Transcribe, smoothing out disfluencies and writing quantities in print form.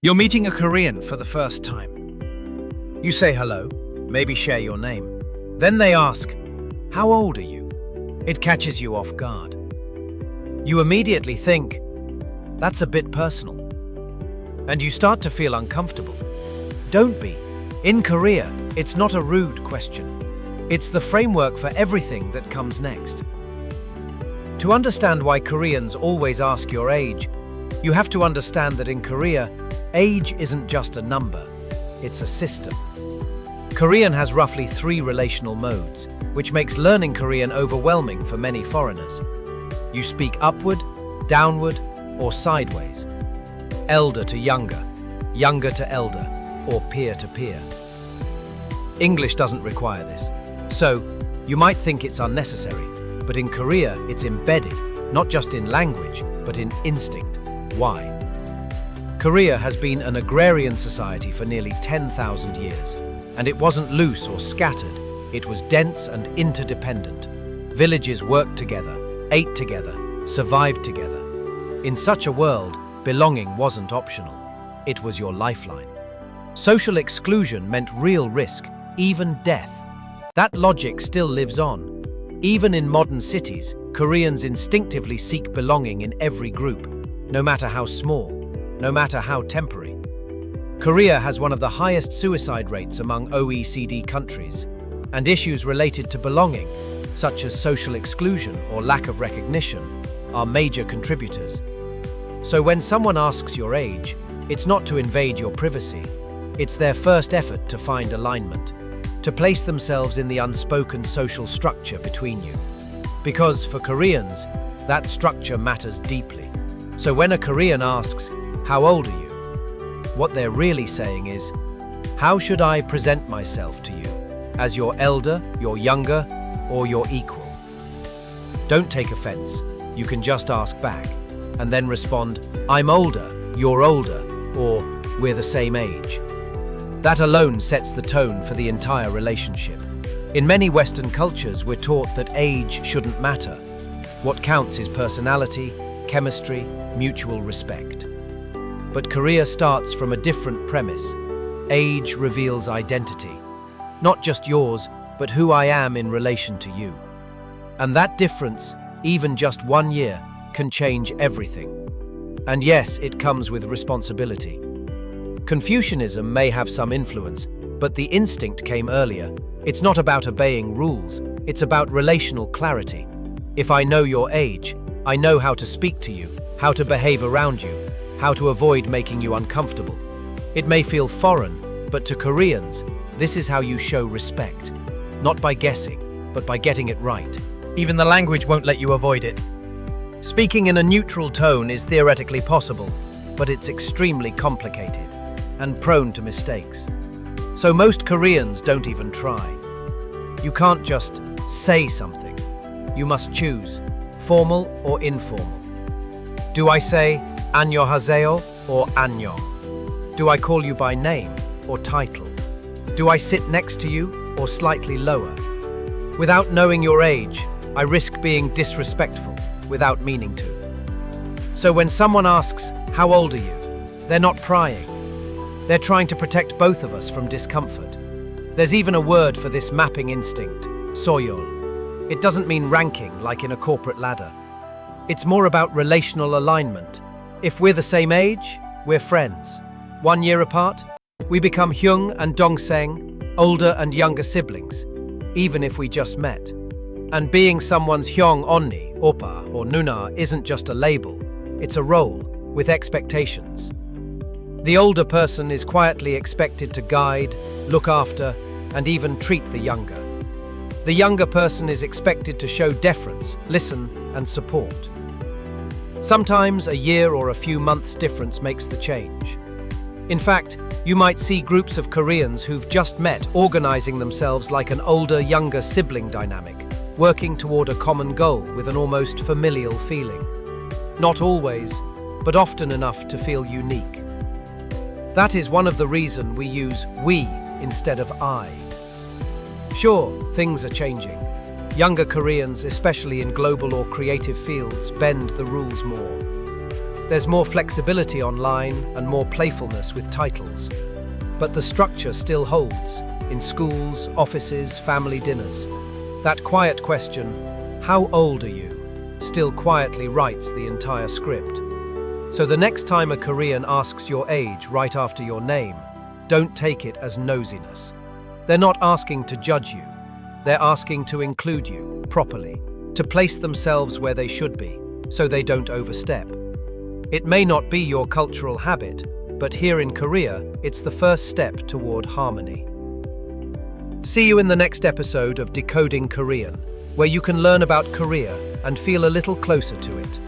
You're meeting a Korean for the first time. You say hello, maybe share your name. Then they ask, "How old are you?" It catches you off guard. You immediately think, that's a bit personal. And you start to feel uncomfortable. Don't be. In Korea, it's not a rude question. It's the framework for everything that comes next. To understand why Koreans always ask your age, you have to understand that in Korea, age isn't just a number, it's a system. Korean has roughly 3 relational modes, which makes learning Korean overwhelming for many foreigners. You speak upward, downward, or sideways. Elder to younger, younger to elder, or peer to peer. English doesn't require this, so you might think it's unnecessary, but in Korea it's embedded, not just in language, but in instinct. Why? Korea has been an agrarian society for nearly 10,000 years, and it wasn't loose or scattered, it was dense and interdependent. Villages worked together, ate together, survived together. In such a world, belonging wasn't optional, it was your lifeline. Social exclusion meant real risk, even death. That logic still lives on. Even in modern cities, Koreans instinctively seek belonging in every group, no matter how small, no matter how temporary. Korea has one of the highest suicide rates among OECD countries, and issues related to belonging, such as social exclusion or lack of recognition, are major contributors. So when someone asks your age, it's not to invade your privacy, it's their first effort to find alignment, to place themselves in the unspoken social structure between you. Because for Koreans, that structure matters deeply. So when a Korean asks, "How old are you?" what they're really saying is, "How should I present myself to you? As your elder, your younger, or your equal?" Don't take offense. You can just ask back, and then respond, "I'm older, you're older," or "We're the same age." That alone sets the tone for the entire relationship. In many Western cultures, we're taught that age shouldn't matter. What counts is personality, chemistry, mutual respect. But Korea starts from a different premise. Age reveals identity. Not just yours, but who I am in relation to you. And that difference, even just 1 year, can change everything. And yes, it comes with responsibility. Confucianism may have some influence, but the instinct came earlier. It's not about obeying rules, it's about relational clarity. If I know your age, I know how to speak to you, how to behave around you, how to avoid making you uncomfortable. It may feel foreign, but to Koreans, this is how you show respect. Not by guessing, but by getting it right. Even the language won't let you avoid it. Speaking in a neutral tone is theoretically possible, but it's extremely complicated and prone to mistakes. So most Koreans don't even try. You can't just say something. You must choose, formal or informal. Do I say "안녕하세요" or "안녕"? Do I call you by name or title? Do I sit next to you or slightly lower? Without knowing your age, I risk being disrespectful without meaning to. So when someone asks, "How old are you?" they're not prying. They're trying to protect both of us from discomfort. There's even a word for this mapping instinct, soyol. It doesn't mean ranking like in a corporate ladder. It's more about relational alignment. If we're the same age, we're friends. 1 year apart, we become Jeong and Dongseng, older and younger siblings, even if we just met. And being someone's Jeong onni, oppa, or nuna isn't just a label, it's a role with expectations. The older person is quietly expected to guide, look after, and even treat the younger. The younger person is expected to show deference, listen, and support. Sometimes a year or a few months difference makes the change. In fact, you might see groups of Koreans who've just met organizing themselves like an older-younger sibling dynamic, working toward a common goal with an almost familial feeling. Not always, but often enough to feel unique. That is one of the reasons we use "we" instead of "I." Sure, things are changing. Younger Koreans, especially in global or creative fields, bend the rules more. There's more flexibility online and more playfulness with titles. But the structure still holds in schools, offices, family dinners. That quiet question, "How old are you?" still quietly writes the entire script. So the next time a Korean asks your age right after your name, don't take it as nosiness. They're not asking to judge you. They're asking to include you properly, to place themselves where they should be, so they don't overstep. It may not be your cultural habit, but here in Korea, it's the first step toward harmony. See you in the next episode of Decoding Korean, where you can learn about Korea and feel a little closer to it.